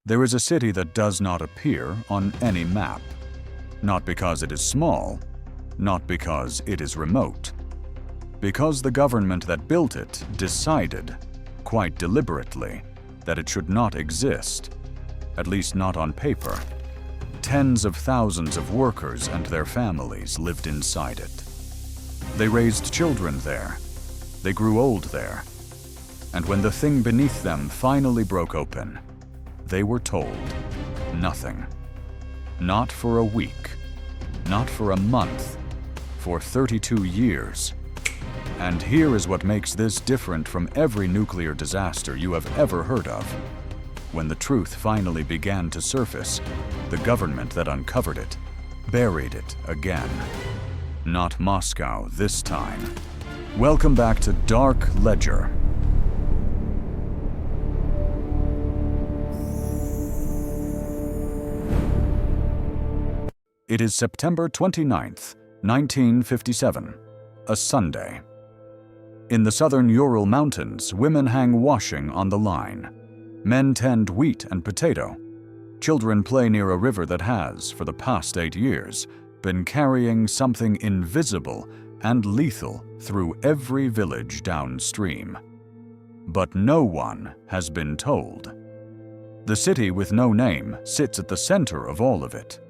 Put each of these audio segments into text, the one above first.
There is a city that does not appear on any map. Not because it is small, not because it is remote. Because the government that built it decided, quite deliberately, that it should not exist, at least not on paper. Tens of thousands of workers and their families lived inside it. They raised children there. They grew old there. And when the thing beneath them finally broke open, they were told nothing. Not for a week, not for a month, for 32 years. And here is what makes this different from every nuclear disaster you have ever heard of. When the truth finally began to surface, the government that uncovered it buried it again. Not Moscow this time. Welcome back to Dark Ledger. It is September 29th, 1957, a Sunday. In the southern Ural Mountains, women hang washing on the line. Men tend wheat and potato. Children play near a river that has, for the past 8 years, been carrying something invisible and lethal through every village downstream. But no one has been told. The city with no name sits at the center of all of it.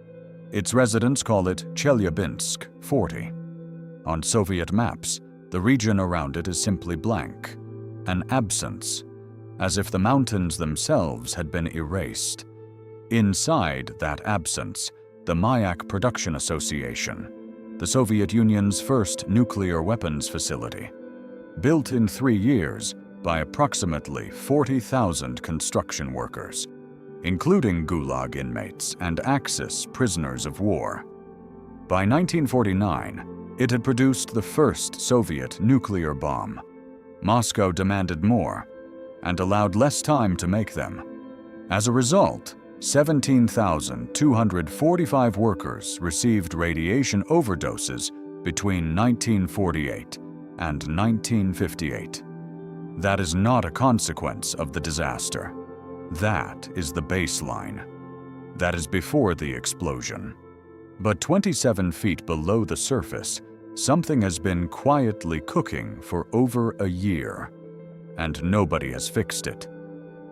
Its residents call it Chelyabinsk 40. On Soviet maps, the region around it is simply blank, an absence, as if the mountains themselves had been erased. Inside that absence, the Mayak Production Association, the Soviet Union's first nuclear weapons facility, built in 3 years by approximately 40,000 construction workers, including Gulag inmates and Axis prisoners of war. By 1949, it had produced the first Soviet nuclear bomb. Moscow demanded more and allowed less time to make them. As a result, 17,245 workers received radiation overdoses between 1948 and 1958. That is not a consequence of the disaster. That is the baseline. That is before the explosion. But 27 feet below the surface, something has been quietly cooking for over a year, and nobody has fixed it.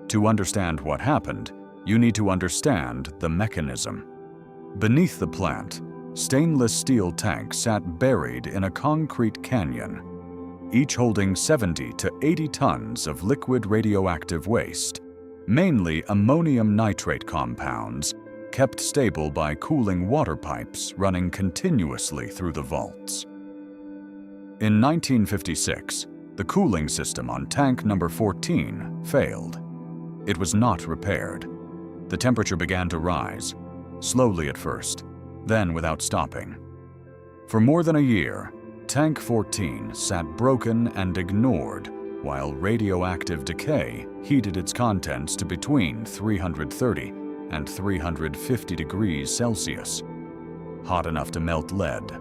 To understand what happened, you need to understand the mechanism. Beneath the plant, stainless steel tanks sat buried in a concrete canyon, each holding 70 to 80 tons of liquid radioactive waste, mainly ammonium nitrate compounds, kept stable by cooling water pipes running continuously through the vaults. In 1956, the cooling system on tank number 14 failed. It was not repaired. The temperature began to rise, slowly at first, then without stopping. For more than a year, tank 14 sat broken and ignored while radioactive decay heated its contents to between 330 and 350 degrees Celsius, hot enough to melt lead.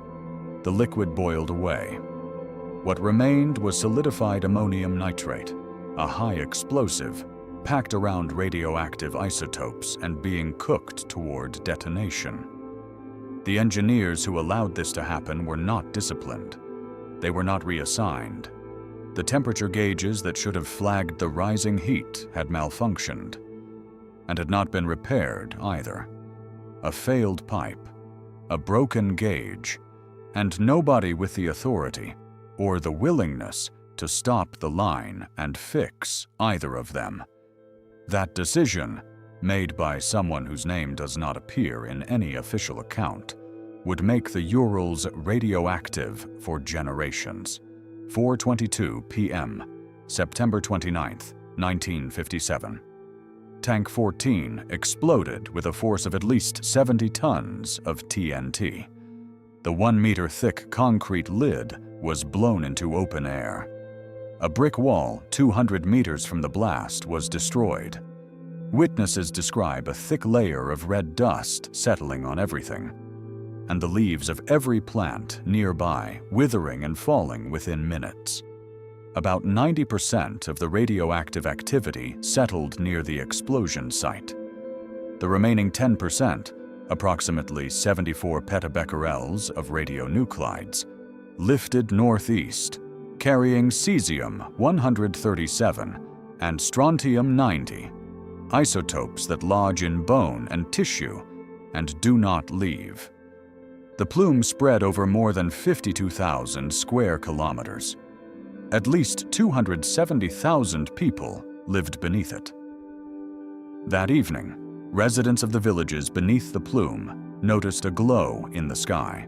The liquid boiled away. What remained was solidified ammonium nitrate, a high explosive, packed around radioactive isotopes and being cooked toward detonation. The engineers who allowed this to happen were not disciplined. They were not reassigned. The temperature gauges that should have flagged the rising heat had malfunctioned, and had not been repaired either. A failed pipe, a broken gauge, and nobody with the authority or the willingness to stop the line and fix either of them. That decision, made by someone whose name does not appear in any official account, would make the Urals radioactive for generations. 4:22 p.m., September 29th, 1957. Tank 14 exploded with a force of at least 70 tons of TNT. The 1-meter-thick concrete lid was blown into open air. A brick wall 200 meters from the blast was destroyed. Witnesses describe a thick layer of red dust settling on everything, and the leaves of every plant nearby withering and falling within minutes. About 90% of the radioactive activity settled near the explosion site, The remaining 10%, approximately 74 petabecquerels of radionuclides, lifted northeast, carrying cesium-137 and strontium-90, isotopes that lodge in bone and tissue and do not leave. The plume spread over more than 52,000 square kilometers. At least 270,000 people lived beneath it. That evening, residents of the villages beneath the plume noticed a glow in the sky,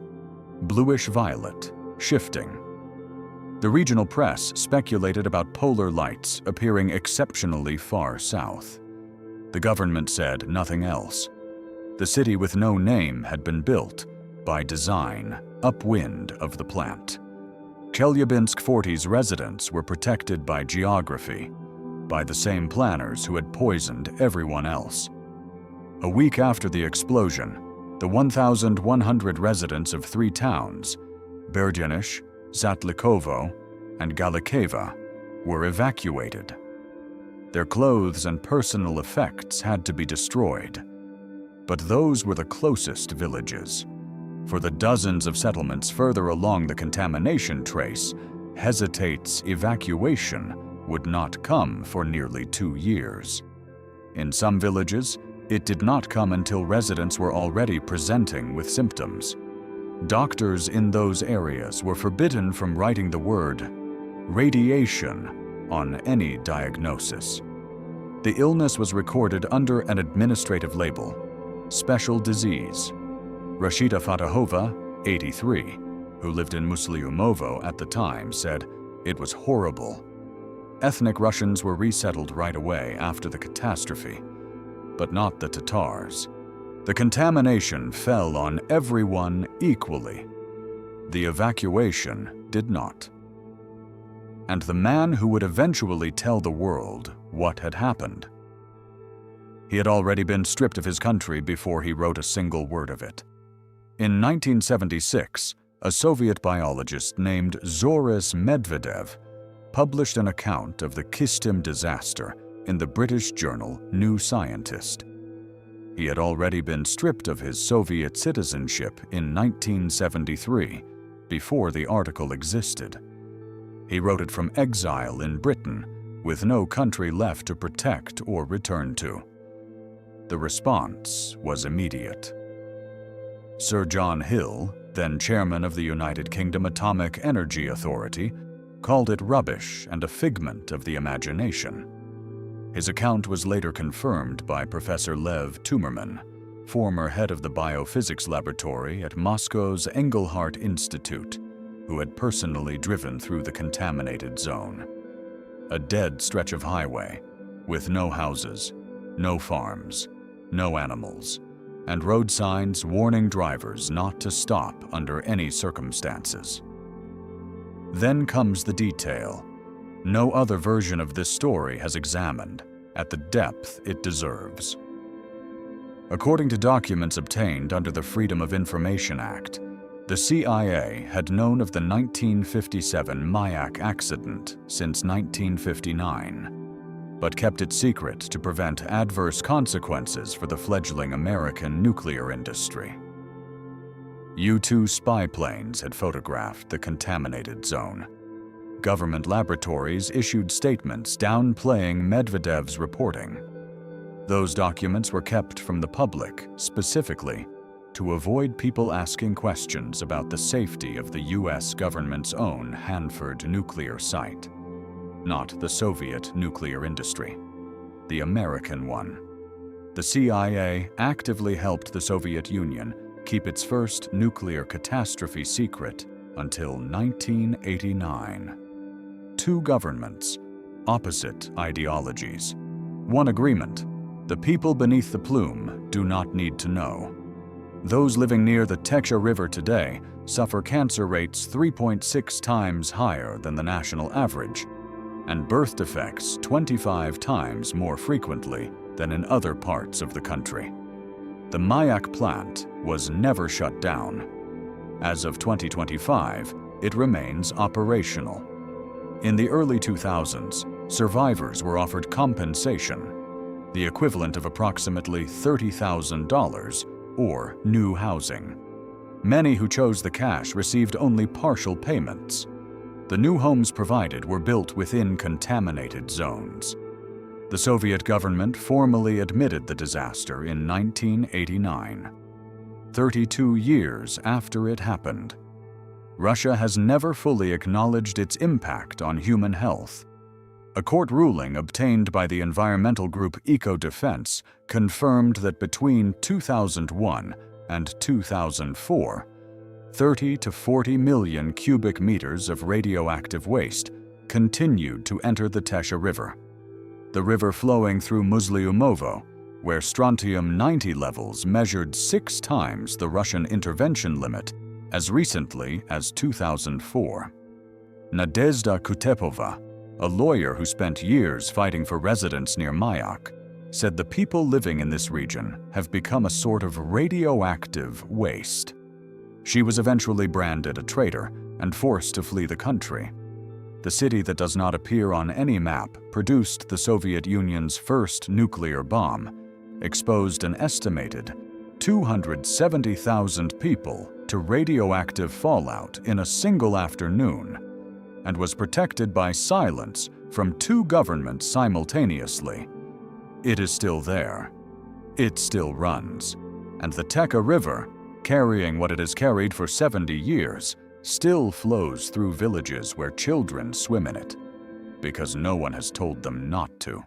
bluish-violet, shifting. The regional press speculated about polar lights appearing exceptionally far south. The government said nothing else. The city with no name had been built, by design, upwind of the plant. Chelyabinsk 40's residents were protected by geography, by the same planners who had poisoned everyone else. A week after the explosion, the 1,100 residents of 3 towns, Berdyanish, Zatlikovo, and Galakeva, were evacuated. Their clothes and personal effects had to be destroyed. But those were the closest villages. For the dozens of settlements further along the contamination trace, Hesitate's evacuation would not come for nearly 2 years. In some villages, it did not come until residents were already presenting with symptoms. Doctors in those areas were forbidden from writing the word radiation on any diagnosis. The illness was recorded under an administrative label, special disease. Rashida Fatahova, 83, who lived in Musliumovo at the time, said it was horrible. Ethnic Russians were resettled right away after the catastrophe, but not the Tatars. The contamination fell on everyone equally. The evacuation did not. And the man who would eventually tell the world what had happened. He had already been stripped of his country before he wrote a single word of it. In 1976, a Soviet biologist named Zoris Medvedev published an account of the Kyshtym disaster in the British journal New Scientist. He had already been stripped of his Soviet citizenship in 1973, before the article existed. He wrote it from exile in Britain, with no country left to protect or return to. The response was immediate. Sir John Hill, then chairman of the United Kingdom Atomic Energy Authority, called it rubbish and a figment of the imagination. His account was later confirmed by Professor Lev Tumerman, former head of the biophysics laboratory at Moscow's Engelhardt Institute, who had personally driven through the contaminated zone. A dead stretch of highway, with no houses, no farms, no animals, and road signs warning drivers not to stop under any circumstances. Then comes the detail. No other version of this story has examined, at the depth it deserves. According to documents obtained under the Freedom of Information Act, the CIA had known of the 1957 Mayak accident since 1959, but kept it secret to prevent adverse consequences for the fledgling American nuclear industry. U-2 spy planes had photographed the contaminated zone. Government laboratories issued statements downplaying Medvedev's reporting. Those documents were kept from the public, specifically to avoid people asking questions about the safety of the U.S. government's own Hanford nuclear site. Not the Soviet nuclear industry, the American one. The CIA actively helped the Soviet Union keep its first nuclear catastrophe secret until 1989. 2 governments, opposite ideologies. One agreement: the people beneath the plume do not need to know. Those living near the Teksha River today suffer cancer rates 3.6 times higher than the national average, and birth defects 25 times more frequently than in other parts of the country. The Mayak plant was never shut down. As of 2025, it remains operational. In the early 2000s, survivors were offered compensation. the equivalent of approximately $30,000 or new housing. Many who chose the cash received only partial payments. The new homes provided were built within contaminated zones. The Soviet government formally admitted the disaster in 1989, 32 years after it happened. Russia has never fully acknowledged its impact on human health. A court ruling obtained by the environmental group Eco-Defense confirmed that between 2001 and 2004, 30 to 40 million cubic meters of radioactive waste continued to enter the Tesha River. The river flowing through Musliumovo, where strontium-90 levels measured 6 times the Russian intervention limit as recently as 2004. Nadezhda Kutepova, a lawyer who spent years fighting for residents near Mayak, said the people living in this region have become a sort of radioactive waste. She was eventually branded a traitor and forced to flee the country. The city that does not appear on any map produced the Soviet Union's first nuclear bomb, exposed an estimated 270,000 people to radioactive fallout in a single afternoon, and was protected by silence from 2 governments simultaneously. It is still there. It still runs. And the Teka River, carrying what it has carried for 70 years, still flows through villages where children swim in it, because no one has told them not to.